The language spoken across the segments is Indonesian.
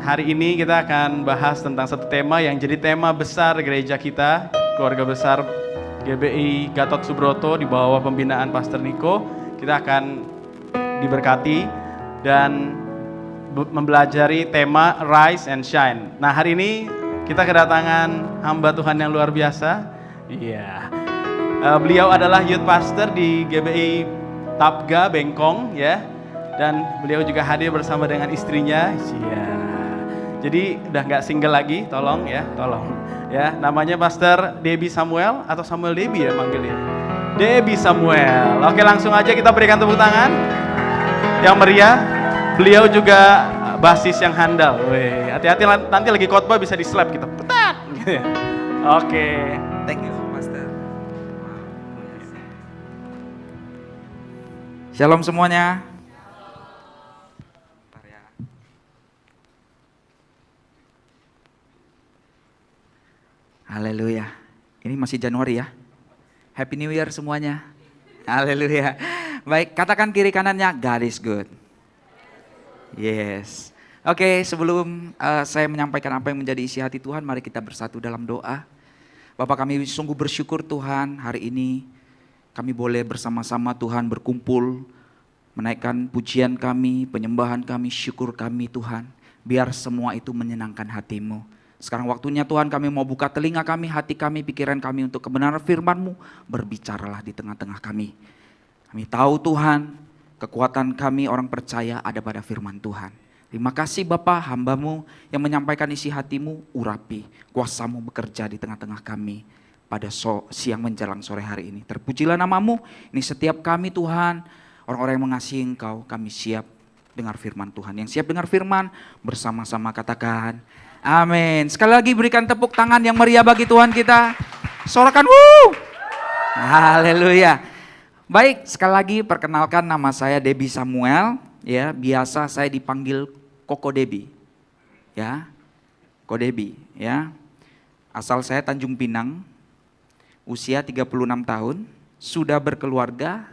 hari ini kita akan bahas tentang satu tema yang jadi tema besar gereja kita, keluarga besar GBI Gatot Subroto di bawah pembinaan Pastor Niko. Kita akan diberkati dan mempelajari tema Rise and Shine. Nah, hari ini kita kedatangan hamba Tuhan yang luar biasa. Iya. Beliau adalah youth pastor di GBI Tapga Bengkong ya. Dan beliau juga hadir bersama dengan istrinya. Iya. Jadi udah nggak single lagi, tolong ya, tolong. Ya, namanya Pastor Debbie Samuel atau Samuel Debbie ya manggilnya. Debbie Samuel. Oke, langsung aja kita berikan tepuk tangan yang meriah. Beliau juga basis yang handal. Weh, hati-hati nanti lagi khotbah bisa di-slap kita. Petat. Oke. Thank you, Pastor. Shalom semuanya. Haleluya. Ini masih Januari ya. Happy New Year semuanya. Haleluya. Baik, katakan kiri kanannya, God is good. Yes. Oke, sebelum saya menyampaikan apa yang menjadi isi hati Tuhan, mari kita bersatu dalam doa. Bapak, kami sungguh bersyukur Tuhan, hari ini kami boleh bersama-sama Tuhan berkumpul, menaikkan pujian kami, penyembahan kami, syukur kami Tuhan. Biar semua itu menyenangkan hati-Mu. Sekarang waktunya Tuhan, kami mau buka telinga kami, hati kami, pikiran kami untuk kebenaran firman-Mu. Berbicaralah di tengah-tengah kami. Kami tahu Tuhan, kekuatan kami orang percaya ada pada firman Tuhan. Terima kasih Bapa, hamba-Mu yang menyampaikan isi hati-Mu, urapi. Kuasa-Mu bekerja di tengah-tengah kami pada siang menjelang sore hari ini. Terpujilah nama-Mu, ini setiap kami Tuhan, orang-orang yang mengasihi Engkau, kami siap dengar firman Tuhan. Yang siap dengar firman, bersama-sama katakan, amin. Sekali lagi berikan tepuk tangan yang meriah bagi Tuhan kita. Sorakan, wuh. Haleluya. Baik, sekali lagi perkenalkan nama saya Debbie Samuel. Ya, biasa saya dipanggil Koko Debbie. Ya, Koko Debbie. Ya, asal saya Tanjung Pinang. Usia 36 tahun. Sudah berkeluarga.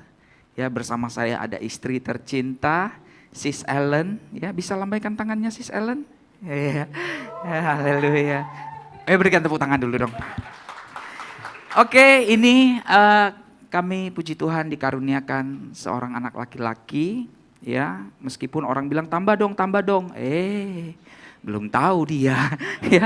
Ya, bersama saya ada istri tercinta, Sis Ellen. Ya, bisa lambaikan tangannya Sis Ellen. Ya, haleluya. Berikan tepuk tangan dulu dong. Oke, ini kami puji Tuhan dikaruniakan seorang anak laki-laki, ya. Meskipun orang bilang tambah dong, belum tahu dia. Ya.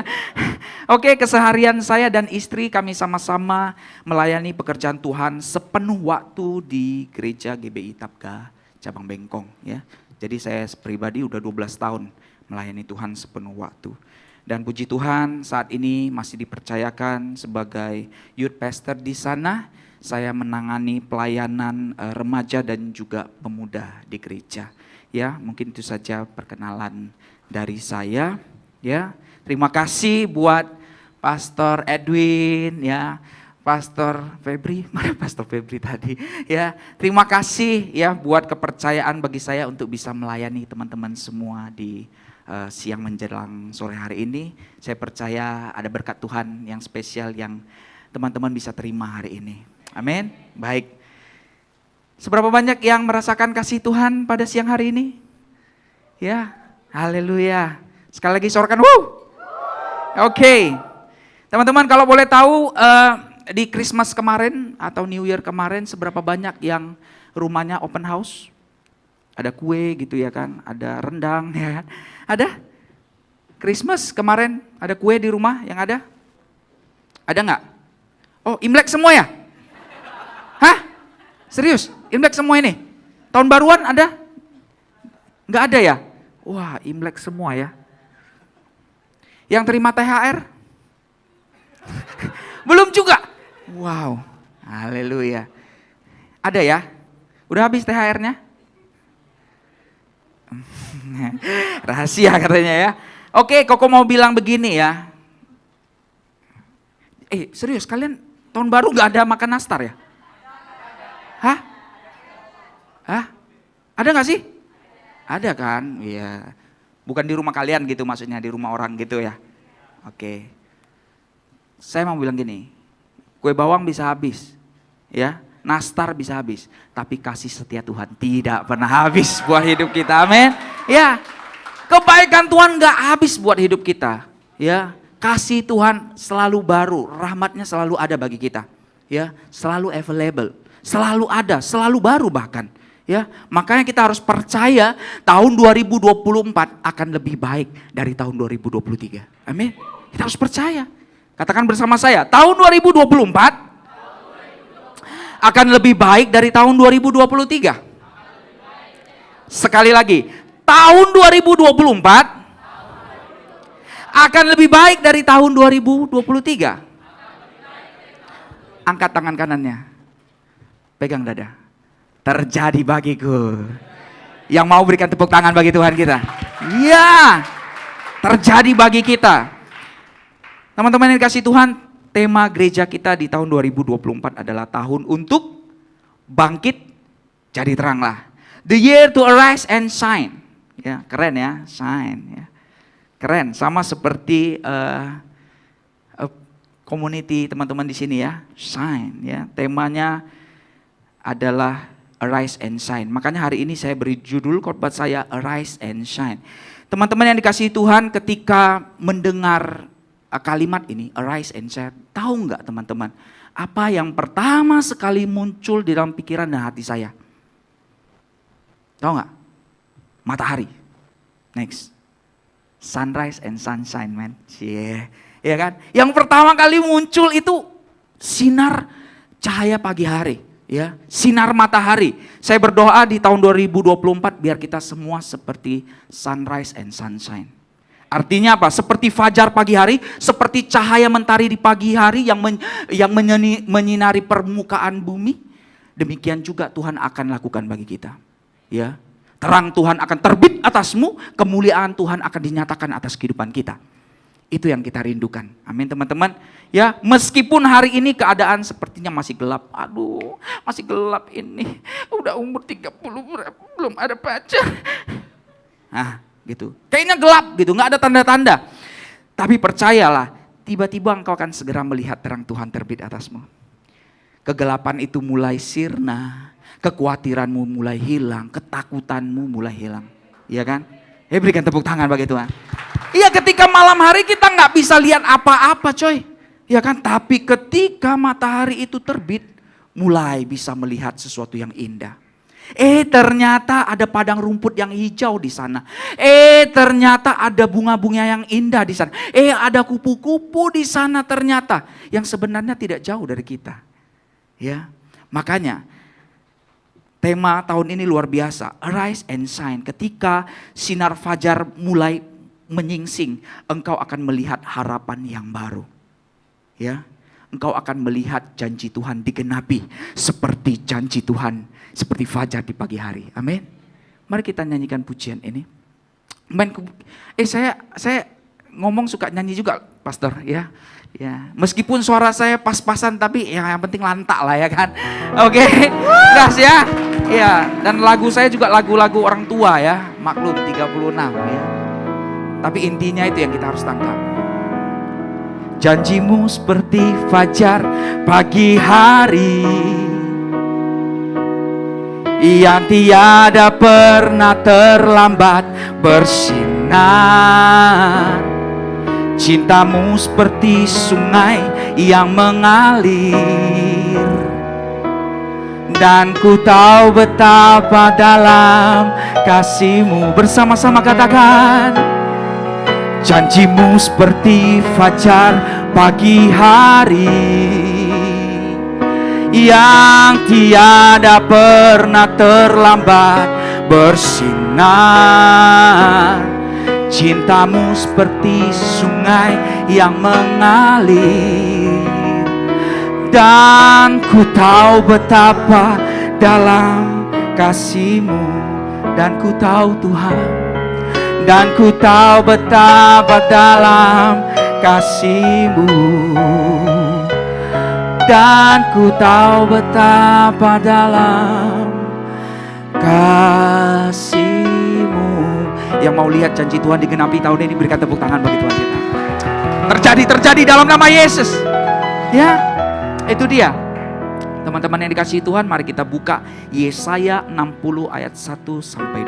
Oke, keseharian saya dan istri kami sama-sama melayani pekerjaan Tuhan sepenuh waktu di gereja GBI Tapga cabang Bengkong. Ya. Jadi saya pribadi udah 12 tahun melayani Tuhan sepenuh waktu. Dan puji Tuhan saat ini masih dipercayakan sebagai youth pastor di sana. Saya menangani pelayanan remaja dan juga pemuda di gereja. Ya, mungkin itu saja perkenalan dari saya. Ya, terima kasih buat Pastor Edwin, ya, Pastor Febri, mana Pastor Febri tadi? Ya, terima kasih ya buat kepercayaan bagi saya untuk bisa melayani teman-teman semua di siang menjelang sore hari ini. Saya percaya ada berkat Tuhan yang spesial yang teman-teman bisa terima hari ini. Amin. Baik. Seberapa banyak yang merasakan kasih Tuhan pada siang hari ini? Ya, haleluya. Sekali lagi sorakan, wuh. Oke. Teman-teman kalau boleh tahu di Christmas kemarin atau New Year kemarin seberapa banyak yang rumahnya open house? Ada kue gitu ya kan, ada rendang ya kan. Ada? Christmas kemarin ada kue di rumah yang ada? Ada nggak? Oh, Imlek semua ya? Hah? Serius? Imlek semua ini? Tahun baruan ada? Nggak ada ya? Wah, Imlek semua ya. Yang terima THR? Belum juga? Wow, haleluya. Ada ya? Udah habis THR-nya? Rahasia katanya ya. Oke, Koko mau bilang begini ya. Serius kalian tahun baru gak ada makan nastar ya? Hah? Ada gak sih? Ada kan? Iya. Bukan di rumah kalian gitu maksudnya, di rumah orang gitu ya. Oke. Saya mau bilang gini, kue bawang bisa habis. Ya, nastar bisa habis, tapi kasih setia Tuhan tidak pernah habis buat hidup kita, amin. Ya, Kebaikan Tuhan gak habis buat hidup kita. Ya, kasih Tuhan selalu baru, rahmatnya selalu ada bagi kita. Ya, selalu available, selalu ada, selalu baru bahkan. Ya, makanya kita harus percaya tahun 2024 akan lebih baik dari tahun 2023. Amin. Kita harus percaya. Katakan bersama saya, tahun 2024 akan lebih baik dari tahun 2023. Sekali lagi, tahun 2024 akan lebih baik dari tahun 2023. Angkat tangan kanannya, pegang dada. Terjadi bagiku. Yang mau berikan tepuk tangan bagi Tuhan kita. Ya, terjadi bagi kita. Teman-teman yang dikasih Tuhan, tema gereja kita di tahun 2024 adalah tahun untuk bangkit jadi teranglah. The year to arise and shine. Ya, keren ya, shine ya. Keren, sama seperti community teman-teman di sini ya, shine ya. Temanya adalah arise and shine. Makanya hari ini saya beri judul khotbah saya arise and shine. Teman-teman yang dikasihi Tuhan, ketika mendengar kalimat ini arise and shine, tahu nggak teman-teman apa yang pertama sekali muncul di dalam pikiran dan hati saya? Tahu nggak? Matahari. Next. Sunrise and sunshine, man. Yeah. Ya kan? Yang pertama kali muncul itu sinar cahaya pagi hari. Ya, sinar matahari. Saya berdoa di tahun 2024 biar kita semua seperti sunrise and sunshine. Artinya apa? Seperti fajar pagi hari, seperti cahaya mentari di pagi hari yang menyinari permukaan bumi. Demikian juga Tuhan akan lakukan bagi kita. Ya, terang Tuhan akan terbit atasmu, kemuliaan Tuhan akan dinyatakan atas kehidupan kita. Itu yang kita rindukan. Amin teman-teman. Ya, meskipun hari ini keadaan sepertinya masih gelap. Aduh, masih gelap ini. Udah umur 30 belum ada pacar. Nah, gitu. Kayaknya gelap gitu, nggak ada tanda-tanda. Tapi percayalah, tiba-tiba engkau akan segera melihat terang Tuhan terbit atasmu. Kegelapan itu mulai sirna, kekhawatiranmu mulai hilang, ketakutanmu mulai hilang. Iya kan? Berikan tepuk tangan bagi Tuhan. Iya, ketika malam hari kita nggak bisa lihat apa-apa coy. Ya kan, tapi ketika matahari itu terbit, mulai bisa melihat sesuatu yang indah. Ternyata ada padang rumput yang hijau di sana. Ternyata ada bunga-bunga yang indah di sana. Ada kupu-kupu di sana ternyata. Yang sebenarnya tidak jauh dari kita. Ya, makanya tema tahun ini luar biasa. Arise and shine. Ketika sinar fajar mulai menyingsing, engkau akan melihat harapan yang baru. Ya, engkau akan melihat janji Tuhan digenapi seperti janji Tuhan, seperti fajar di pagi hari. Amin. Mari kita nyanyikan pujian ini. Saya ngomong suka nyanyi juga, Pastor ya. Ya, meskipun suara saya pas-pasan tapi yang penting lantak lah ya kan. Oke. Gas ya. Ya, dan lagu saya juga lagu-lagu orang tua ya. Maklum 36 ya. Tapi intinya itu yang kita harus tangkap. Janjimu seperti fajar pagi hari yang tiada pernah terlambat bersinar. Cintamu seperti sungai yang mengalir, dan ku tahu betapa dalam kasih-Mu. Bersama-sama katakan. Janjimu seperti fajar pagi hari yang tiada pernah terlambat bersinar. Cintamu seperti sungai yang mengalir, dan ku tahu betapa dalam kasih-Mu. Dan ku tahu Tuhan, dan ku tahu betapa dalam kasih-Mu, dan ku tahu betapa dalam kasih-Mu. Yang mau lihat janji Tuhan digenapi tahun ini, berikan tepuk tangan bagi Tuhan kita. Terjadi dalam nama Yesus. Ya, itu dia. Teman-teman yang dikasihi Tuhan, mari kita buka Yesaya 60 ayat 1 sampai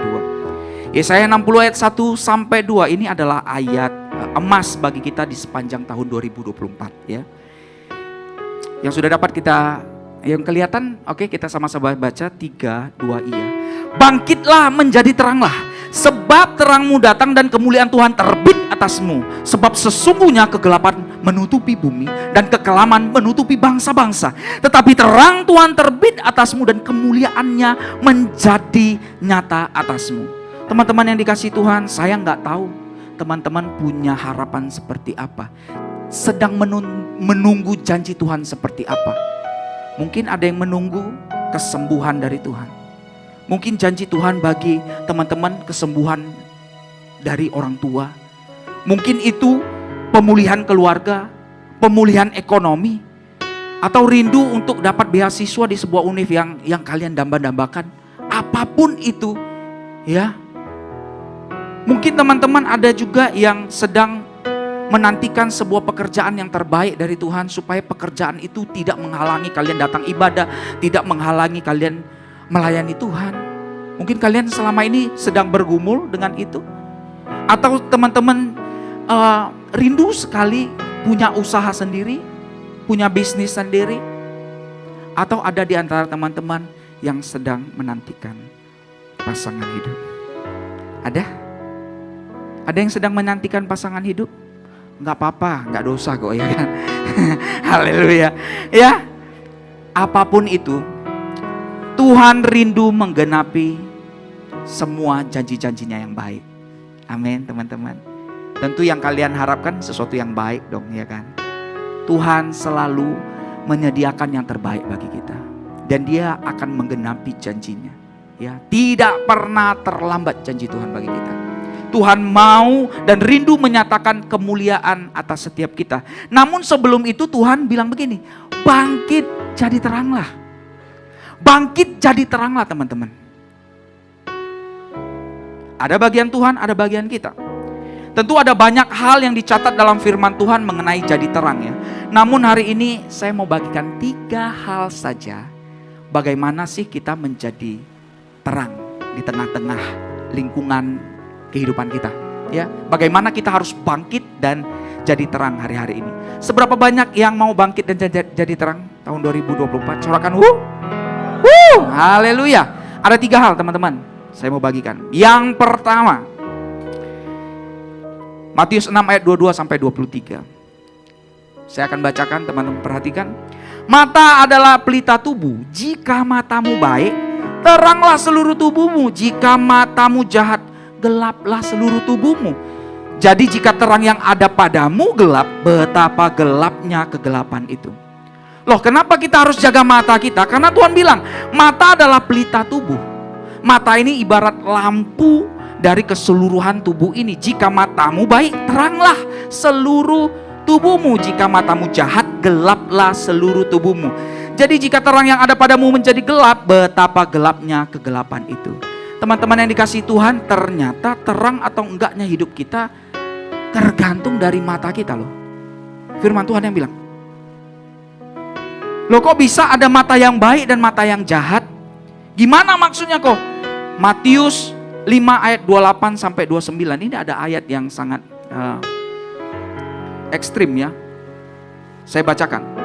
2. Yesaya 60 ayat 1 sampai 2 ini adalah ayat emas bagi kita di sepanjang tahun 2024 ya. Yang sudah dapat kita, yang kelihatan, oke, kita sama-sama baca 3, 2, iya. Bangkitlah menjadi teranglah, sebab terangmu datang dan kemuliaan Tuhan terbit atasmu. Sebab sesungguhnya kegelapan menutupi bumi dan kekelaman menutupi bangsa-bangsa. Tetapi terang Tuhan terbit atasmu dan kemuliaannya menjadi nyata atasmu. Teman-teman yang dikasihi Tuhan, saya nggak tahu teman-teman punya harapan seperti apa. Sedang menunggu janji Tuhan seperti apa. Mungkin ada yang menunggu kesembuhan dari Tuhan. Mungkin janji Tuhan bagi teman-teman kesembuhan dari orang tua. Mungkin itu pemulihan keluarga, pemulihan ekonomi, atau rindu untuk dapat beasiswa di sebuah univ yang kalian damba-dambakan. Apapun itu, ya. Mungkin teman-teman ada juga yang sedang menantikan sebuah pekerjaan yang terbaik dari Tuhan, supaya pekerjaan itu tidak menghalangi kalian datang ibadah, tidak menghalangi kalian melayani Tuhan. Mungkin kalian selama ini sedang bergumul dengan itu. Atau teman-teman rindu sekali punya usaha sendiri, punya bisnis sendiri. Atau ada di antara teman-teman yang sedang menantikan pasangan hidup. Ada? Ada yang sedang menantikan pasangan hidup? Enggak apa-apa, enggak dosa kok ya kan. Haleluya. Ya, apapun itu, Tuhan rindu menggenapi semua janji-janjinya yang baik. Amin teman-teman. Tentu yang kalian harapkan sesuatu yang baik dong ya kan. Tuhan selalu menyediakan yang terbaik bagi kita. Dan Dia akan menggenapi janjinya. Ya, tidak pernah terlambat janji Tuhan bagi kita. Tuhan mau dan rindu menyatakan kemuliaan atas setiap kita. Namun sebelum itu Tuhan bilang begini, bangkit jadi teranglah. Bangkit jadi teranglah teman-teman. Ada bagian Tuhan, ada bagian kita. Tentu ada banyak hal yang dicatat dalam firman Tuhan mengenai jadi terang ya. Namun hari ini saya mau bagikan 3 hal saja. Bagaimana sih kita menjadi terang di tengah-tengah lingkungan kehidupan kita ya. Bagaimana kita harus bangkit dan jadi terang hari-hari ini. Seberapa banyak yang mau bangkit dan jadi terang tahun 2024? Sorakan haleluya. Ada 3 hal teman-teman saya mau bagikan. Yang pertama, Matius 6 ayat 22 sampai 23. Saya akan bacakan, teman-teman perhatikan. Mata adalah pelita tubuh. Jika matamu baik, teranglah seluruh tubuhmu. Jika matamu jahat, gelaplah seluruh tubuhmu. Jadi jika terang yang ada padamu gelap, betapa gelapnya kegelapan itu. Loh, kenapa kita harus jaga mata kita? Karena Tuhan bilang, mata adalah pelita tubuh. Mata ini ibarat lampu dari keseluruhan tubuh ini. Jika matamu baik, teranglah seluruh tubuhmu. Jika matamu jahat, gelaplah seluruh tubuhmu. Jadi jika terang yang ada padamu menjadi gelap, betapa gelapnya kegelapan itu. Teman-teman yang dikasihi Tuhan, ternyata terang atau enggaknya hidup kita tergantung dari mata kita loh. Firman Tuhan yang bilang, loh kok bisa ada mata yang baik dan mata yang jahat? Gimana maksudnya kok? Matius 5 ayat 28 sampai 29, ini ada ayat yang sangat ekstrim ya. Saya bacakan.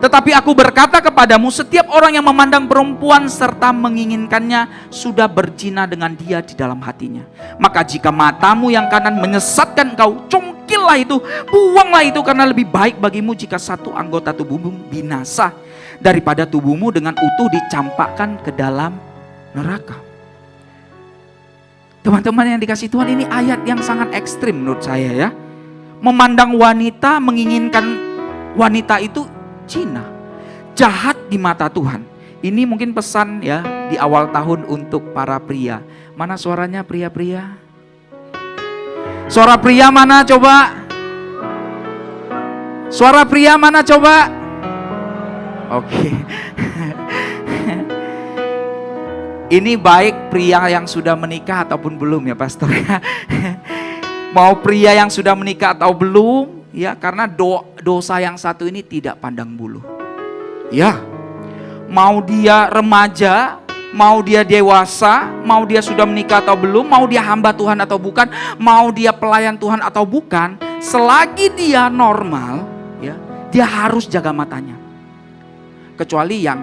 Tetapi aku berkata kepadamu, setiap orang yang memandang perempuan serta menginginkannya sudah berzina dengan dia di dalam hatinya. Maka jika matamu yang kanan menyesatkan engkau, congkillah itu, buanglah itu, karena lebih baik bagimu jika satu anggota tubuhmu binasa daripada tubuhmu dengan utuh dicampakkan ke dalam neraka. Teman-teman yang dikasihi Tuhan, ini ayat yang sangat ekstrim menurut saya ya. Memandang wanita, menginginkan wanita itu zina, jahat di mata Tuhan. Ini mungkin pesan ya di awal tahun untuk para pria. Mana suaranya pria-pria? Suara pria mana coba? Suara pria mana coba? Oke. Ini baik pria yang sudah menikah ataupun belum ya pastor. Mau pria yang sudah menikah atau belum ya, karena dosa yang satu ini tidak pandang bulu. Ya, mau dia remaja mau dia dewasa, mau dia sudah menikah atau belum, mau dia hamba Tuhan atau bukan, mau dia pelayan Tuhan atau bukan, selagi dia normal, ya, dia harus jaga matanya. Kecuali yang,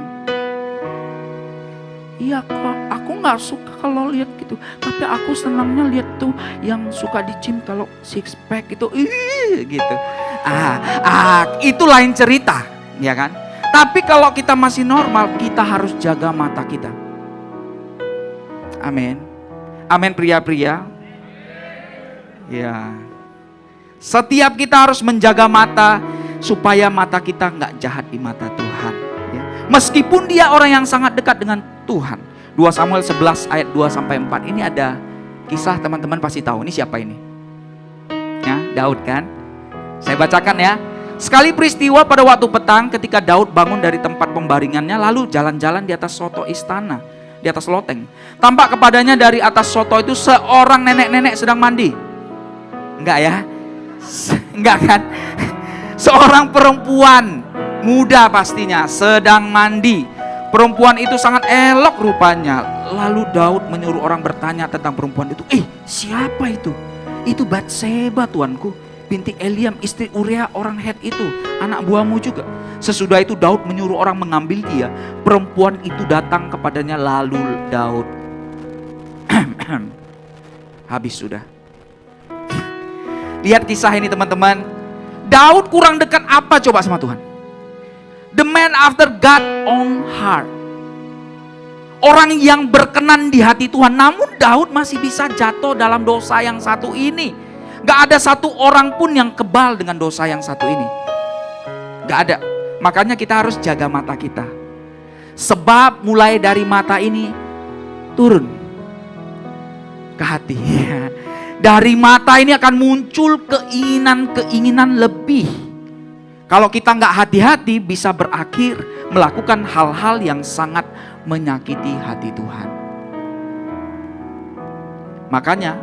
iya kok, aku nggak suka kalau lihat gitu, tapi aku senangnya lihat tuh yang suka di gym kalau six pack itu, gitu. Itu lain cerita, ya kan? Tapi kalau kita masih normal, kita harus jaga mata kita. Amin. Amin pria-pria. Ya. Setiap kita harus menjaga mata supaya mata kita nggak jahat di mata Tuhan. Ya. Meskipun dia orang yang sangat dekat dengan Tuhan. 2 Samuel 11 ayat 2-4. Ini ada kisah, teman-teman pasti tahu. Ini siapa ini? Ya, Daud kan? Saya bacakan ya. Sekali peristiwa pada waktu petang ketika Daud bangun dari tempat pembaringannya lalu jalan-jalan di atas soto istana, di atas loteng. Tampak kepadanya dari atas soto itu seorang nenek-nenek sedang mandi. Enggak ya? Enggak kan? Seorang perempuan muda pastinya sedang mandi. Perempuan itu sangat elok rupanya. Lalu Daud menyuruh orang bertanya tentang perempuan itu. Siapa itu? Itu Batseba, tuanku, binti Eliam, istri Uria orang Het itu, anak buahmu juga. Sesudah itu Daud menyuruh orang mengambil dia. Perempuan itu datang kepadanya, lalu Daud habis sudah. Lihat kisah ini teman-teman. Daud kurang dekat apa coba sama Tuhan? The man after God own heart. Orang yang berkenan di hati Tuhan. Namun Daud masih bisa jatuh dalam dosa yang satu ini. Gak ada satu orang pun yang kebal dengan dosa yang satu ini. Gak ada. Makanya kita harus jaga mata kita. Sebab mulai dari mata ini turun ke hati. Dari mata ini akan muncul keinginan-keinginan lebih. Kalau kita gak hati-hati bisa berakhir melakukan hal-hal yang sangat menyakiti hati Tuhan. Makanya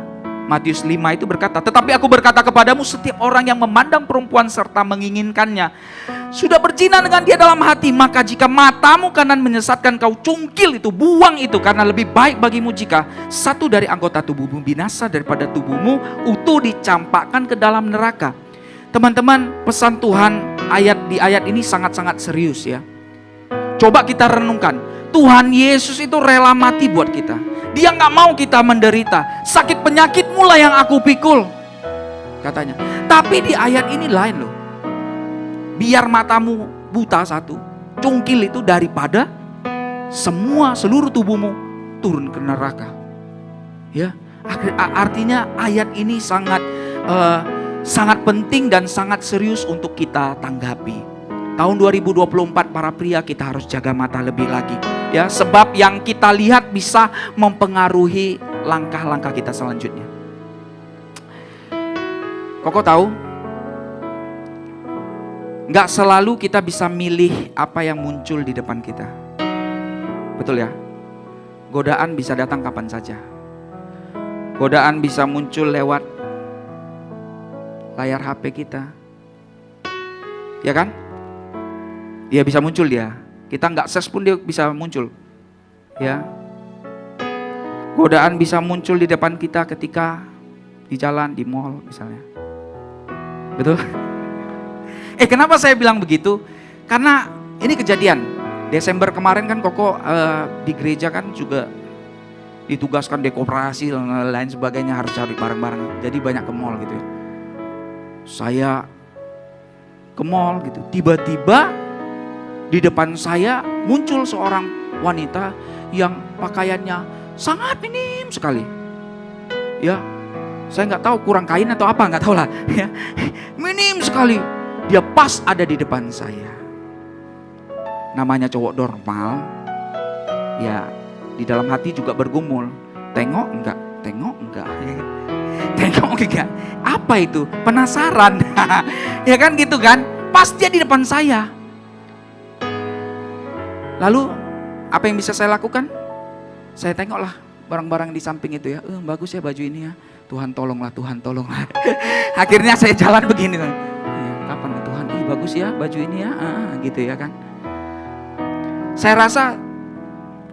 Matius 5 itu berkata, tetapi aku berkata kepadamu, setiap orang yang memandang perempuan serta menginginkannya sudah berzina dengan dia dalam hati. Maka jika matamu kanan menyesatkan kau, cungkil itu, buang itu, karena lebih baik bagimu jika satu dari anggota tubuhmu binasa daripada tubuhmu utuh dicampakkan ke dalam neraka. Teman-teman, pesan Tuhan di ayat ini sangat-sangat serius ya. Coba kita renungkan, Tuhan Yesus itu rela mati buat kita. Dia gak mau kita menderita. Sakit penyakit mulai yang aku pikul, katanya. Tapi di ayat ini lain loh. Biar matamu buta satu, cungkil itu, daripada seluruh tubuhmu turun ke neraka. Ya, artinya ayat ini sangat penting dan sangat serius untuk kita tanggapi. Tahun 2024 para pria kita harus jaga mata lebih lagi. Ya, sebab yang kita lihat bisa mempengaruhi langkah-langkah kita selanjutnya. Koko tahu, gak selalu kita bisa milih apa yang muncul di depan kita. Betul ya? Godaan bisa datang kapan saja. Godaan bisa muncul lewat layar HP kita. Ya kan? Dia bisa muncul dia. Kita nggak ses pun dia bisa muncul. Ya. Godaan bisa muncul di depan kita ketika di jalan, di mall misalnya. Betul? Kenapa saya bilang begitu? Karena ini kejadian. Desember kemarin kan Koko di gereja kan juga ditugaskan dekorasi dan lain sebagainya, harus cari barang-barang. Jadi banyak ke mall gitu ya. Saya ke mall gitu. Tiba-tiba di depan saya muncul seorang wanita yang pakaiannya sangat minim sekali. Ya, saya nggak tahu kurang kain atau apa, nggak tahu lah. Ya, minim sekali. Dia pas ada di depan saya. Namanya cowok normal, ya di dalam hati juga bergumul. Tengok enggak? Tengok enggak? Tengok enggak? Apa itu? Penasaran. Ya kan gitu kan? Pas dia di depan saya. Lalu apa yang bisa saya lakukan? Saya tengoklah barang-barang di samping itu ya. Bagus ya baju ini ya. Tuhan tolonglah, Tuhan tolonglah. Akhirnya saya jalan begini. Ya, kapan nih Tuhan? Bagus ya baju ini ya. Gitu ya kan. Saya rasa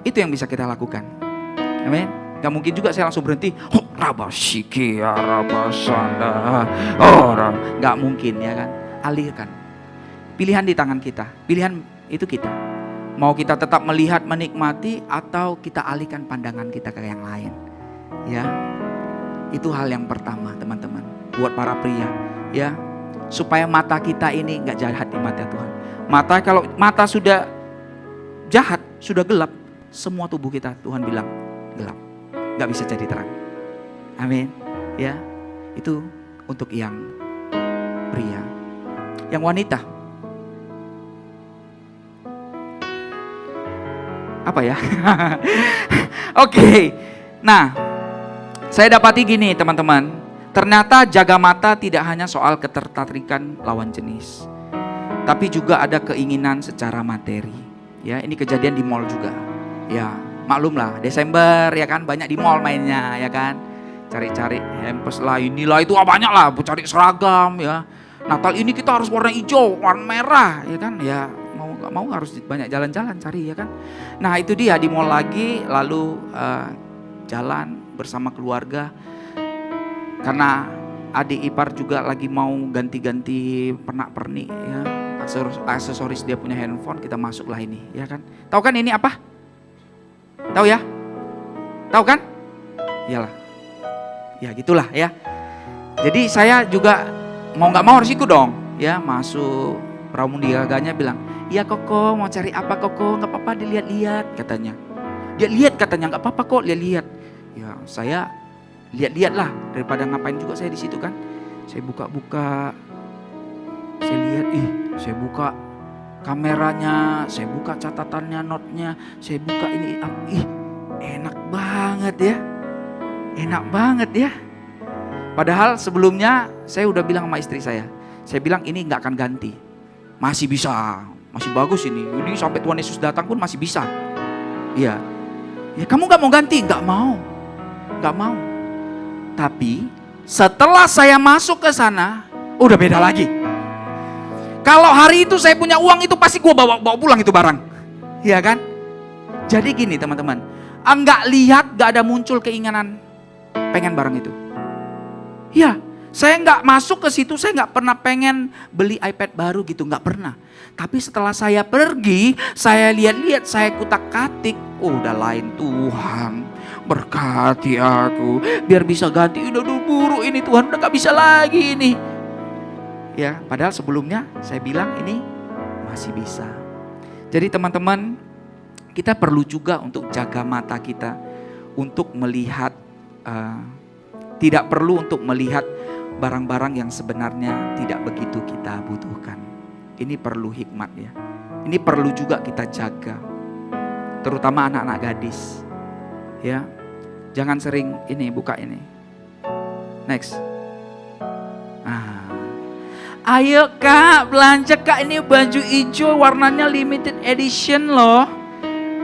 Itu yang bisa kita lakukan. Amin. Gak mungkin juga saya langsung berhenti. Gak mungkin ya kan. Alirkan. Pilihan di tangan kita. Pilihan itu kita. Mau kita tetap melihat, menikmati, atau kita alihkan pandangan kita ke yang lain. Ya, itu hal yang pertama teman-teman. Buat para pria, ya, supaya mata kita ini nggak jahat di mata Tuhan. Kalau mata sudah jahat, sudah gelap, semua tubuh kita Tuhan bilang gelap, nggak bisa jadi terang. Amin. Ya, itu untuk yang pria. Yang wanita, apa ya? Oke. Nah, saya dapati gini teman-teman. Ternyata jaga mata tidak hanya soal ketertarikan lawan jenis, tapi juga ada keinginan secara materi. Ya, ini kejadian di mall juga. Ya, maklum lah, Desember ya kan, banyak di mall mainnya ya kan. Cari-cari hampers lah, inilah itu, banyak lah, cari seragam ya. Natal ini kita harus warna hijau, warna merah ya kan. Ya, mau harus banyak jalan-jalan cari ya kan. Nah itu dia, di mall lagi, lalu jalan bersama keluarga. Karena adik ipar juga lagi mau ganti-ganti pernak-pernik ya, aksesoris dia punya handphone, kita masuklah ini ya kan. Tahu kan ini apa? Tahu ya? Tahu kan? Iyalah. Ya gitulah ya. Jadi saya juga mau nggak mau harus ikut dong ya, masuk. Pramuniaganya bilang, iya Koko, mau cari apa Koko? Gak apa-apa, dilihat-lihat katanya. Dia lihat katanya, gak apa-apa kok, lihat-lihat. Ya saya lihat-lihat lah, daripada ngapain juga saya di situ kan. Saya buka-buka, saya lihat, saya buka kameranya, saya buka catatannya, notnya, saya buka ini, enak banget ya. Enak banget ya. Padahal sebelumnya saya udah bilang sama istri saya bilang ini gak akan ganti. Masih bisa, masih bagus ini sampai Tuhan Yesus datang pun masih bisa. Iya, ya kamu gak mau ganti? Gak mau. Tapi setelah saya masuk ke sana, udah beda lagi. Kalau hari itu saya punya uang, itu pasti gue bawa pulang itu barang. Iya kan? Jadi gini teman-teman, enggak lihat, gak ada muncul keinginan pengen barang itu. Iya. Saya nggak masuk ke situ, saya nggak pernah pengen beli iPad baru gitu, nggak pernah. Tapi setelah saya pergi, saya lihat-lihat, saya kutak-katik, udah lain. Tuhan berkati aku, biar bisa ganti, udah buruk ini Tuhan, udah nggak bisa lagi ini. Ya, padahal sebelumnya saya bilang ini masih bisa. Jadi teman-teman, kita perlu juga untuk jaga mata kita, untuk melihat, tidak perlu untuk melihat barang-barang yang sebenarnya tidak begitu kita butuhkan. Ini perlu hikmat ya. Ini perlu juga kita jaga. Terutama anak-anak gadis. Ya. Jangan sering ini, buka ini. Next. Ayo Kak, belanja Kak, ini baju hijau warnanya limited edition loh.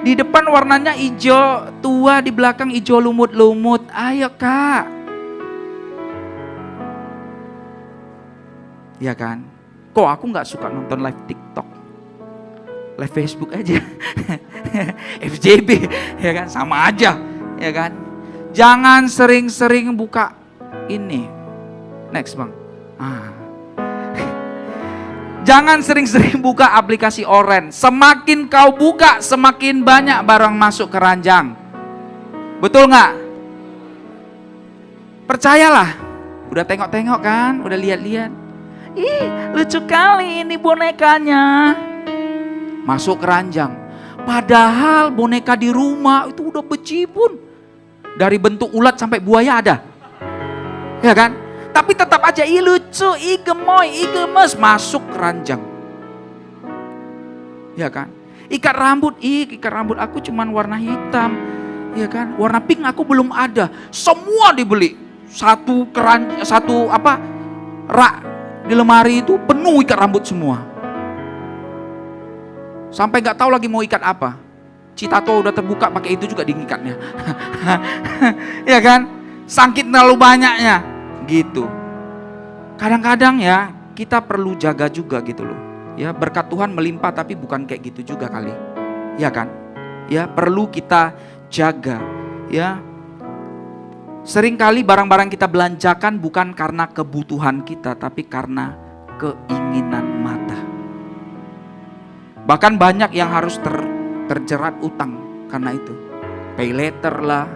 Di depan warnanya hijau tua, di belakang hijau lumut-lumut. Ayo Kak. Ya kan? Kok aku gak suka nonton live TikTok, live Facebook aja. FJB, ya kan? Sama aja, ya kan? Jangan sering-sering buka ini. Next bang. Jangan sering-sering buka aplikasi oren. Semakin kau buka, semakin banyak barang masuk ke ranjang. Betul gak? Percayalah. Udah tengok-tengok kan? Udah lihat-lihat. Lucu kali ini bonekanya. Masuk keranjang. Padahal boneka di rumah itu udah bejibun. Dari bentuk ulat sampai buaya ada. Ya kan? Tapi tetap aja lucu, gemoy, gemes, masuk keranjang. Ya kan? Ikat rambut aku cuman warna hitam. Ya kan? Warna pink aku belum ada. Semua dibeli. Rak di lemari itu penuh ikat rambut semua. Sampai gak tahu lagi mau ikat apa. Citato udah terbuka, pakai itu juga diikatnya. Ya kan? Sangkit terlalu banyaknya. Gitu. Kadang-kadang ya kita perlu jaga juga gitu loh. Ya, berkat Tuhan melimpah tapi bukan kayak gitu juga kali. Ya kan? ya, perlu kita jaga, ya. Seringkali barang-barang kita belanjakan bukan karena kebutuhan kita, tapi karena keinginan mata. Bahkan banyak yang harus terjerat utang karena itu. Pay later lah,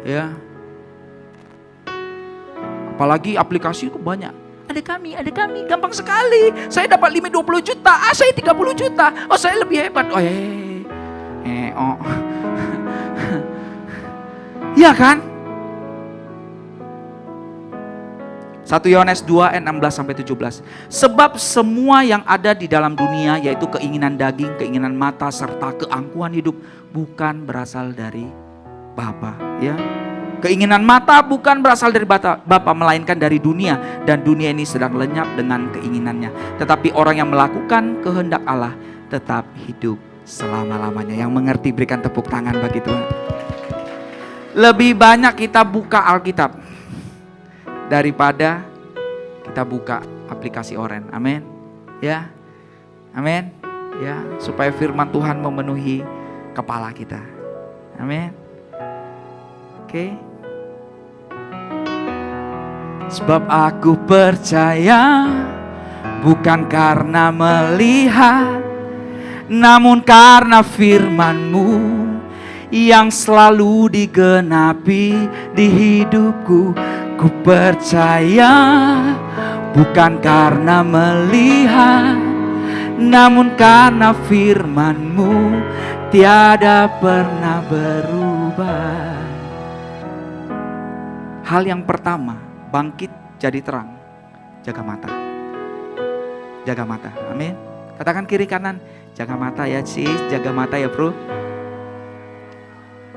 ya. Apalagi aplikasi itu banyak. Ada kami, gampang sekali. Saya dapat limit 20 juta, saya 30 juta. Oh, saya lebih hebat. Oh, oh. Ya kan? 1 Yohanes 2 ayat 16-17. Sebab semua yang ada di dalam dunia, yaitu keinginan daging, keinginan mata, serta keangkuhan hidup, bukan berasal dari Bapa, ya. Keinginan mata bukan berasal dari Bapa, melainkan dari dunia, dan dunia ini sedang lenyap dengan keinginannya. Tetapi orang yang melakukan kehendak Allah tetap hidup selama-lamanya. Yang mengerti berikan tepuk tangan bagi Tuhan. Lebih banyak kita buka Alkitab daripada kita buka aplikasi Oren. Amin. Ya. Amin. Ya, supaya firman Tuhan memenuhi kepala kita. Amin. Oke. Sebab aku percaya bukan karena melihat, namun karena firman-Mu yang selalu digenapi di hidupku. Ku percaya bukan karena melihat, namun karena firman-Mu tiada pernah berubah. Hal yang pertama, bangkit jadi terang. Jaga mata. Jaga mata. Amin. Katakan kiri kanan, jaga mata ya sis, jaga mata ya bro.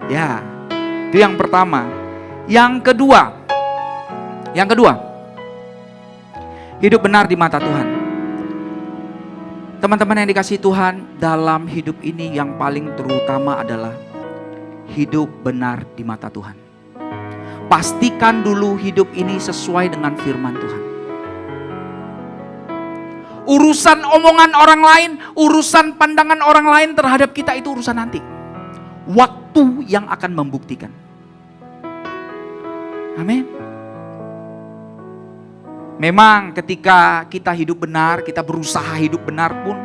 Ya, itu yang pertama. Yang kedua, hidup benar di mata Tuhan. Teman-teman yang dikasihi Tuhan, dalam hidup ini yang paling terutama adalah hidup benar di mata Tuhan. Pastikan dulu hidup ini sesuai dengan firman Tuhan. Urusan omongan orang lain, urusan pandangan orang lain terhadap kita itu urusan nanti. Waktu yang akan membuktikan. Amin. Memang ketika kita hidup benar, kita berusaha hidup benar pun,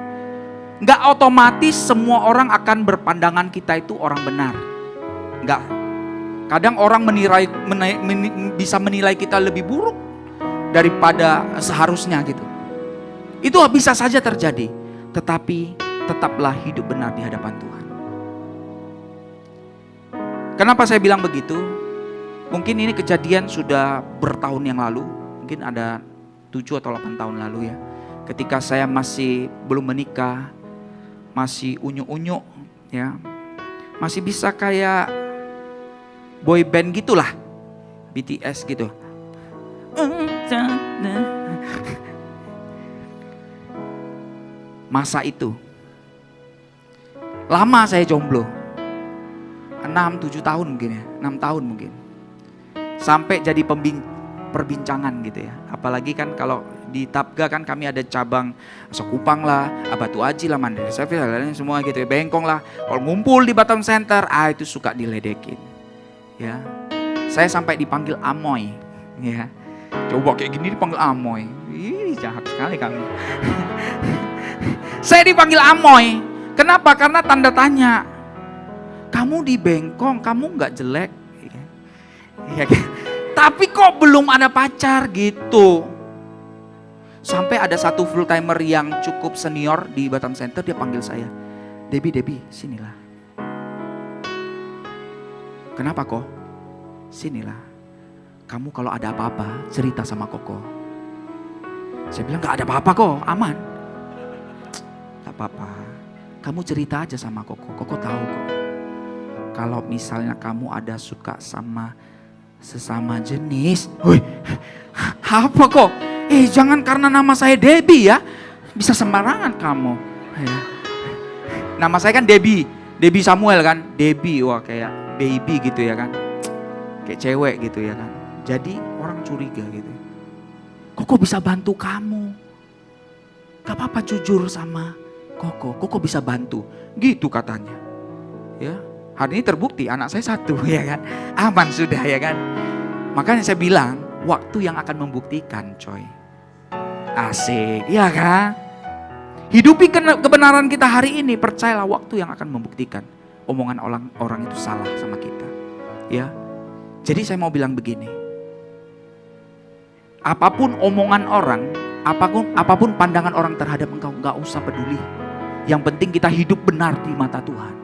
gak otomatis semua orang akan berpandangan kita itu orang benar. Enggak. Kadang orang bisa menilai kita lebih buruk daripada seharusnya gitu. Itu bisa saja terjadi. Tetapi tetaplah hidup benar di hadapan Tuhan. Kenapa saya bilang begitu? Mungkin ini kejadian sudah bertahun yang lalu. Mungkin ada 7 atau 8 tahun lalu ya. Ketika saya masih belum menikah, masih unyu-unyu ya. Masih bisa kayak boy band gitulah, BTS gitu. Masa itu lama saya jomblo, 6-7 tahun mungkin ya, 6 tahun mungkin. Sampai jadi perbincangan gitu ya. Apalagi kan kalau di Tapga kan kami ada cabang Sekupang lah, Batu Aji lah, Mandiri Service lah, semua gitu ya, Bengkong lah. Kalau ngumpul di Batam Center, itu suka diledekin. Ya, saya sampai dipanggil Amoy, ya. Coba kayak gini dipanggil Amoy, jahat sekali kami. Saya dipanggil Amoy, kenapa? Karena tanda tanya. Kamu di Bengkong, kamu nggak jelek, ya. Tapi kok belum ada pacar gitu. Sampai ada satu full timer yang cukup senior di Batam Center, dia panggil saya, Debbie, sinilah. Kenapa kok? Sinilah. Kamu kalau ada apa-apa cerita sama Koko. Saya bilang gak ada apa-apa kok, aman. Gak apa-apa. Kamu cerita aja sama Koko. Koko tahu kok. Kalau misalnya kamu ada suka sama sesama jenis. Woi, apa kok? Jangan karena nama saya Debbie ya. Bisa sembarangan kamu. Ya. Nama saya kan Debbie Samuel kan. Debbie, wah kayak baby gitu ya kan, kayak cewek gitu ya kan. Jadi orang curiga gitu. Koko bisa bantu kamu, gak apa-apa jujur sama Koko bisa bantu, gitu katanya. Ya, hari ini terbukti anak saya 1 ya kan. Aman sudah ya kan. Makanya saya bilang waktu yang akan membuktikan coy. Asik, ya kan? Hidupi kebenaran kita hari ini, percayalah waktu yang akan membuktikan omongan orang itu salah sama kita. Ya. Jadi saya mau bilang begini. Apapun omongan orang, apapun pandangan orang terhadap engkau, gak usah peduli. Yang penting kita hidup benar di mata Tuhan.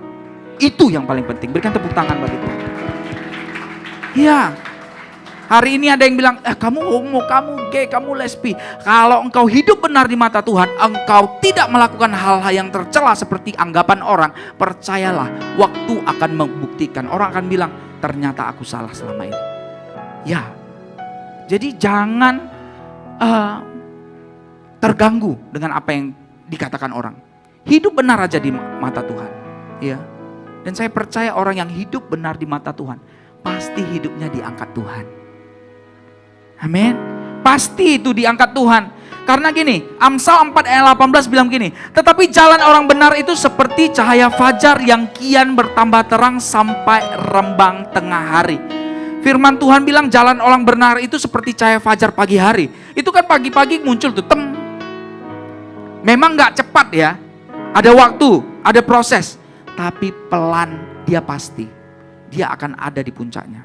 Itu yang paling penting. Berikan tepuk tangan bagi Tuhan. Ya. Hari ini ada yang bilang, kamu homo, kamu gay, kamu lesbi. Kalau engkau hidup benar di mata Tuhan, engkau tidak melakukan hal-hal yang tercela seperti anggapan orang. Percayalah, waktu akan membuktikan. Orang akan bilang, ternyata aku salah selama ini. Ya, jadi jangan terganggu dengan apa yang dikatakan orang. Hidup benar aja di mata Tuhan. Ya, dan saya percaya orang yang hidup benar di mata Tuhan, pasti hidupnya diangkat Tuhan. Amin. Pasti itu diangkat Tuhan. Karena gini, Amsal 4 ayat 18 bilang gini, tetapi jalan orang benar itu seperti cahaya fajar yang kian bertambah terang sampai rembang tengah hari. Firman Tuhan bilang jalan orang benar itu seperti cahaya fajar pagi hari. Itu kan pagi-pagi muncul tuh, memang gak cepat ya, ada waktu, ada proses, tapi pelan dia pasti, dia akan ada di puncaknya.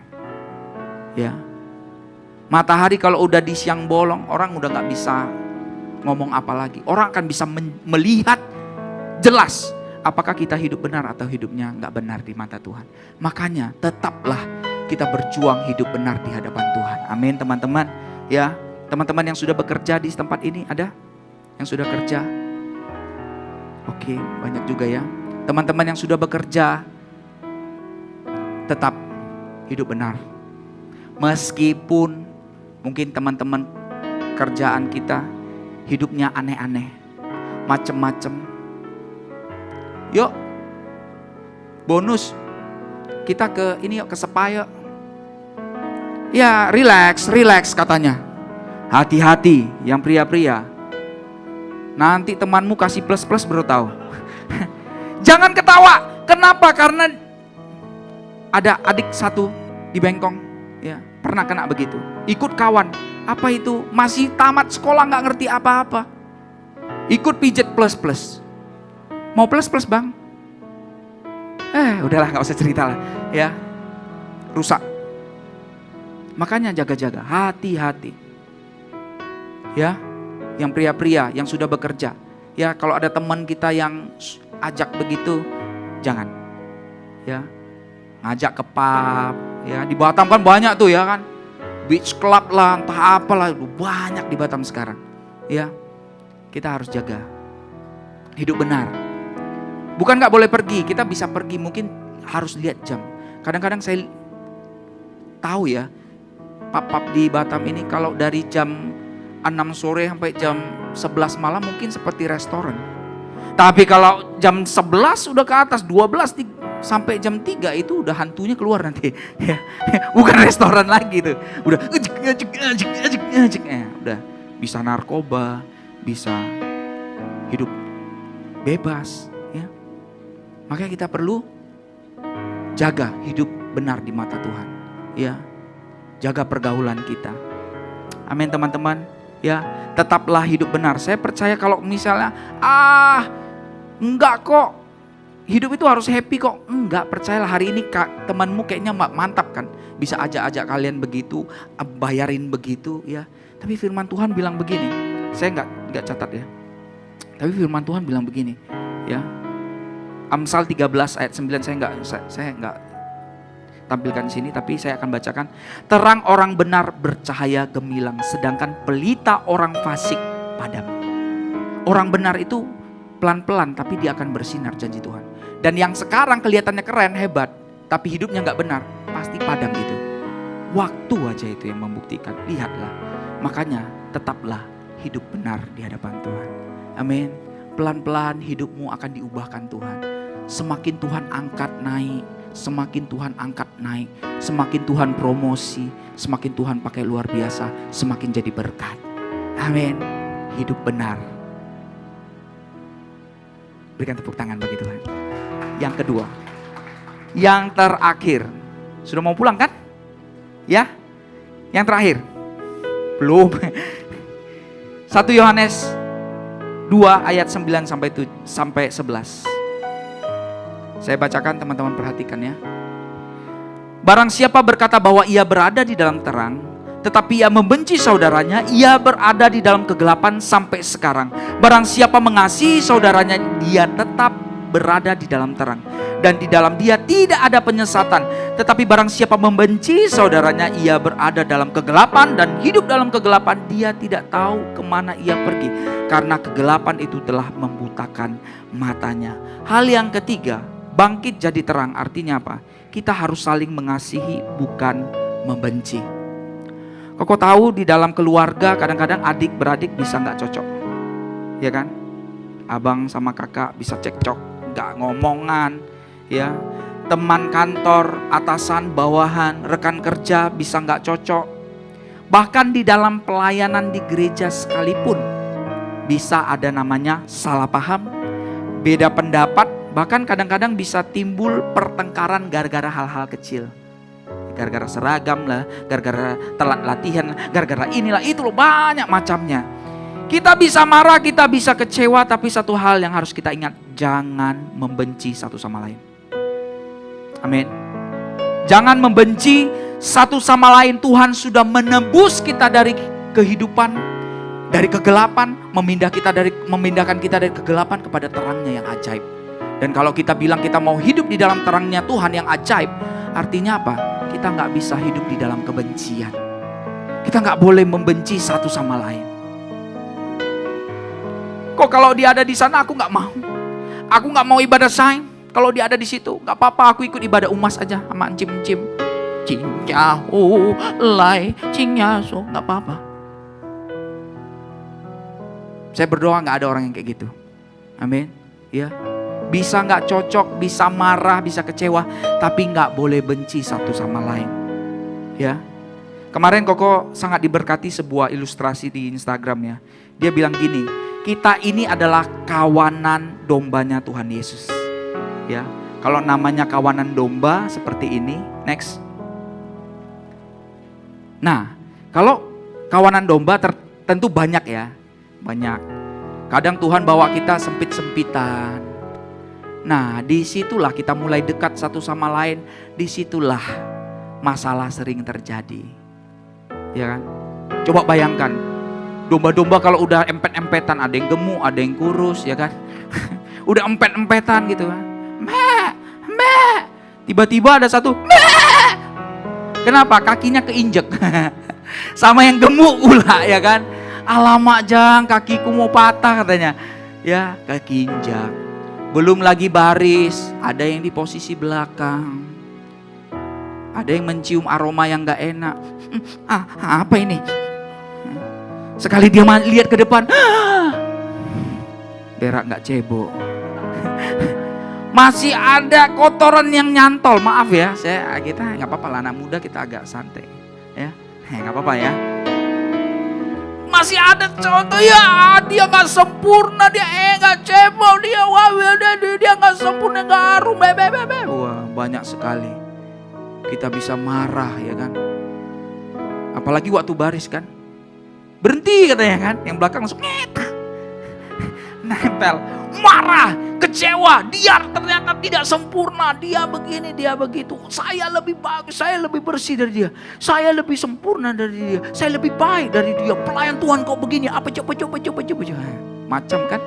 Ya. Matahari kalau udah di siang bolong, orang udah gak bisa ngomong apa lagi. Orang akan bisa melihat jelas apakah kita hidup benar atau hidupnya gak benar di mata Tuhan. Makanya tetaplah kita berjuang hidup benar di hadapan Tuhan. Amin teman-teman. Ya, teman-teman yang sudah bekerja di tempat ini ada? Yang sudah kerja? Oke, banyak juga ya. Teman-teman yang sudah bekerja, tetap hidup benar. Meskipun mungkin teman-teman kerjaan kita hidupnya aneh-aneh, macem-macem. Yuk, bonus kita ke ini yuk, ke Spa yuk. Ya, relax katanya. Hati-hati yang pria-pria. Nanti temanmu kasih plus-plus baru tahu. Jangan ketawa. Kenapa? Karena ada adik satu di Bengkong, ya, pernah kena begitu. Ikut kawan, apa itu? Masih tamat sekolah nggak ngerti apa-apa. Ikut pijet plus-plus. Mau plus-plus bang? Udahlah nggak usah cerita lah, ya. Rusak. Makanya jaga-jaga, hati-hati. Ya, yang pria-pria yang sudah bekerja, ya kalau ada teman kita yang ajak begitu, jangan. Ya, ngajak ke pub, ya di Batam kan banyak tuh ya kan. Beach club lah, entah apalah, banyak di Batam sekarang. Ya, kita harus jaga hidup benar. Bukan nggak boleh pergi, kita bisa pergi, mungkin harus lihat jam. Kadang-kadang saya tahu ya, pub di Batam ini kalau dari jam 6 sore sampai jam 11 malam mungkin seperti restoran. Tapi kalau jam 11 udah ke atas, 12 sampai jam 3 itu udah hantunya keluar nanti. Bukan restoran lagi tuh. Udah udah bisa narkoba, bisa hidup bebas, ya. Makanya kita perlu jaga hidup benar di mata Tuhan, ya. Jaga pergaulan kita. Amin teman-teman, ya. Tetaplah hidup benar. Saya percaya kalau misalnya enggak kok, hidup itu harus happy kok. Enggak, percayalah hari ini temanmu kayaknya mantap kan. Bisa ajak-ajak kalian begitu, bayarin begitu ya. Tapi firman Tuhan bilang begini. Saya enggak catat ya. Tapi firman Tuhan bilang begini, ya. Amsal 13 ayat 9 saya enggak tampilkan di sini, tapi saya akan bacakan. Terang orang benar bercahaya gemilang, sedangkan pelita orang fasik padam. Orang benar itu pelan-pelan tapi dia akan bersinar, janji Tuhan. Dan yang sekarang kelihatannya keren, hebat, tapi hidupnya gak benar, pasti padam itu. Waktu aja itu yang membuktikan. Lihatlah, makanya tetaplah hidup benar di hadapan Tuhan. Amin. Pelan-pelan hidupmu akan diubahkan Tuhan. Semakin Tuhan angkat naik, semakin Tuhan angkat naik, semakin Tuhan promosi, semakin Tuhan pakai luar biasa, semakin jadi berkat. Amin. Hidup benar. Berikan tepuk tangan bagi Tuhan. Yang kedua, Yang terakhir. Sudah mau pulang kan? Ya? Yang terakhir. Belum. 1 Yohanes 2 ayat 9 sampai 11. Saya bacakan, teman-teman perhatikan ya. Barang siapa berkata bahwa ia berada di dalam terang, tetapi ia membenci saudaranya, ia berada di dalam kegelapan sampai sekarang. Barang siapa mengasihi saudaranya, dia tetap berada di dalam terang, dan di dalam dia tidak ada penyesatan. Tetapi barang siapa membenci saudaranya, ia berada dalam kegelapan dan hidup dalam kegelapan. Dia tidak tahu kemana ia pergi, karena kegelapan itu telah membutakan matanya. Hal yang ketiga, bangkit jadi terang. Artinya apa? Kita harus saling mengasihi, bukan membenci. Kau tahu di dalam keluarga kadang-kadang adik beradik bisa nggak cocok, ya kan? Abang sama kakak bisa cekcok, nggak ngomongan, ya. Teman kantor, atasan, bawahan, rekan kerja bisa nggak cocok. Bahkan di dalam pelayanan di gereja sekalipun bisa ada namanya salah paham, beda pendapat. Bahkan kadang-kadang bisa timbul pertengkaran gara-gara hal-hal kecil. Gara-gara seragam lah, gara-gara telat latihan, gara-gara inilah itu loh, banyak macamnya. Kita bisa marah, kita bisa kecewa, tapi satu hal yang harus kita ingat, jangan membenci satu sama lain. Amin. Jangan membenci satu sama lain. Tuhan sudah menebus kita dari kehidupan, dari kegelapan, memindahkan kita dari kegelapan kepada terangnya yang ajaib. Dan kalau kita bilang kita mau hidup di dalam terangnya Tuhan yang ajaib, artinya apa? Kita nggak bisa hidup di dalam kebencian. Kita nggak boleh membenci satu sama lain. Kok kalau dia ada di sana aku nggak mau? Aku nggak mau ibadah saing. Kalau dia ada di situ, nggak apa-apa. Aku ikut ibadah umas aja sama encim-encim. Cinyahu lai cinyaso, nggak apa-apa. Saya berdoa nggak ada orang yang kayak gitu. Amin. Ya. Bisa nggak cocok, bisa marah, bisa kecewa, tapi nggak boleh benci satu sama lain. Ya. Kemarin Koko sangat diberkati sebuah ilustrasi di Instagram ya. Dia bilang gini, kita ini adalah kawanan dombanya Tuhan Yesus. Ya. Kalau namanya kawanan domba seperti ini, next. Nah, kalau kawanan domba tentu banyak ya, banyak. Kadang Tuhan bawa kita sempit-sempitan. Nah, disitulah kita mulai dekat satu sama lain. Disitulah masalah sering terjadi. Ya kan? Coba bayangkan, domba-domba kalau udah empet-empetan, ada yang gemuk, ada yang kurus, ya kan? Udah empet-empetan gitu kan. Tiba-tiba ada satu, kenapa? Kakinya keinjek. Sama yang gemuk pula, ya kan? Alamak Jang, kakiku mau patah katanya. Ya, kaki injak. Belum lagi baris, ada yang di posisi belakang. Ada yang mencium aroma yang gak enak. Apa ini? Sekali dia lihat ke depan, berak gak cebok. Masih ada kotoran yang nyantol. Maaf ya, kita gak apa-apa lah, anak muda kita agak santai. Ya, gak apa-apa ya. Masih ada contoh ya, dia nggak sempurna, dia nggak cebol, dia nggak sempurna, nggak harum, Wah, banyak sekali kita bisa marah ya kan. Apalagi waktu baris kan, berhenti katanya kan, yang belakang langsung nempel, marah, kecewa, dia ternyata tidak sempurna, dia begini, dia begitu, saya lebih bagus, saya lebih bersih dari dia, saya lebih sempurna dari dia, saya lebih baik dari dia, pelayan Tuhan kok begini, apa coba, macam kan.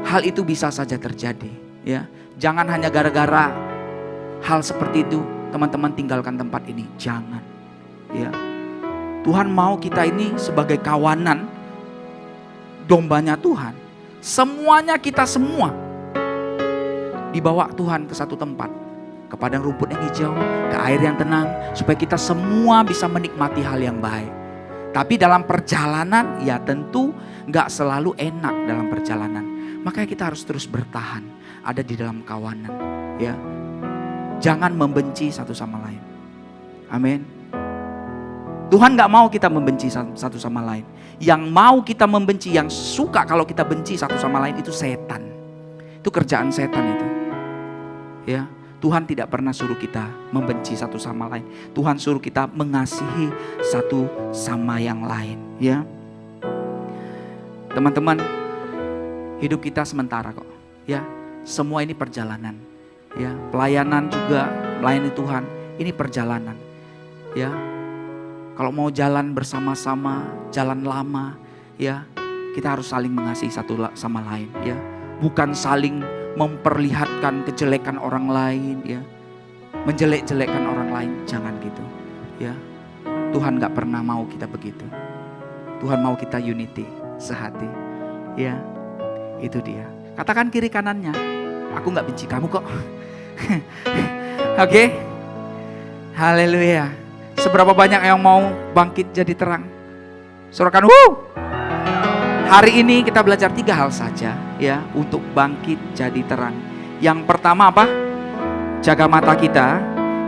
Hal itu bisa saja terjadi ya. Jangan hanya gara-gara hal seperti itu teman-teman tinggalkan tempat ini, jangan ya. Tuhan mau kita ini sebagai kawanan dombanya Tuhan, semuanya kita semua dibawa Tuhan ke satu tempat, ke padang rumput yang hijau, ke air yang tenang, supaya kita semua bisa menikmati hal yang baik. Tapi dalam perjalanan ya tentu gak selalu enak dalam perjalanan. Makanya kita harus terus bertahan, ada di dalam kawanan ya. Jangan membenci satu sama lain. Amin. Tuhan gak mau kita membenci satu sama lain. Yang mau kita membenci, yang suka kalau kita benci satu sama lain itu setan. Itu kerjaan setan itu. Ya, Tuhan tidak pernah suruh kita membenci satu sama lain. Tuhan suruh kita mengasihi satu sama yang lain, ya. Teman-teman, hidup kita sementara kok, ya. Semua ini perjalanan, ya. Pelayanan juga, melayani Tuhan, ini perjalanan, ya. Kalau mau jalan bersama-sama, jalan lama, ya, kita harus saling mengasihi satu sama lain, ya. Bukan saling memperlihatkan kejelekan orang lain, ya, menjelek-jelekkan orang lain, jangan gitu, ya. Tuhan gak pernah mau kita begitu. Tuhan mau kita unity, sehati, ya. Itu dia. Katakan kiri kanannya, aku gak benci kamu kok. Oke, haleluya. Seberapa banyak yang mau bangkit jadi terang? Sorakan, Hari ini kita belajar 3 hal saja, ya, untuk bangkit jadi terang. Yang pertama apa? Jaga mata kita.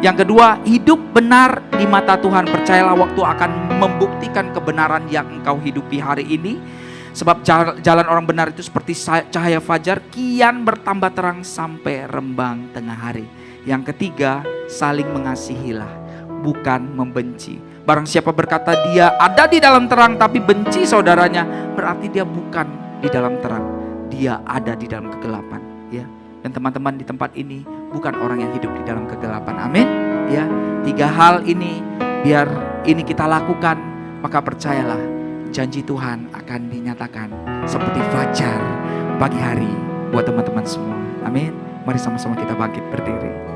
Yang kedua, hidup benar di mata Tuhan. Percayalah waktu akan membuktikan kebenaran yang engkau hidupi hari ini. Sebab jalan orang benar itu seperti cahaya fajar, kian bertambah terang sampai rembang tengah hari. Yang ketiga, saling mengasihilah, bukan membenci. Barang siapa berkata dia ada di dalam terang tapi benci saudaranya, berarti dia bukan di dalam terang, dia ada di dalam kegelapan, ya. Dan teman-teman di tempat ini bukan orang yang hidup di dalam kegelapan. Amin, ya. 3 hal ini biar ini kita lakukan, maka percayalah janji Tuhan akan dinyatakan seperti fajar pagi hari buat teman-teman semua. Amin. Mari sama-sama kita bangkit berdiri.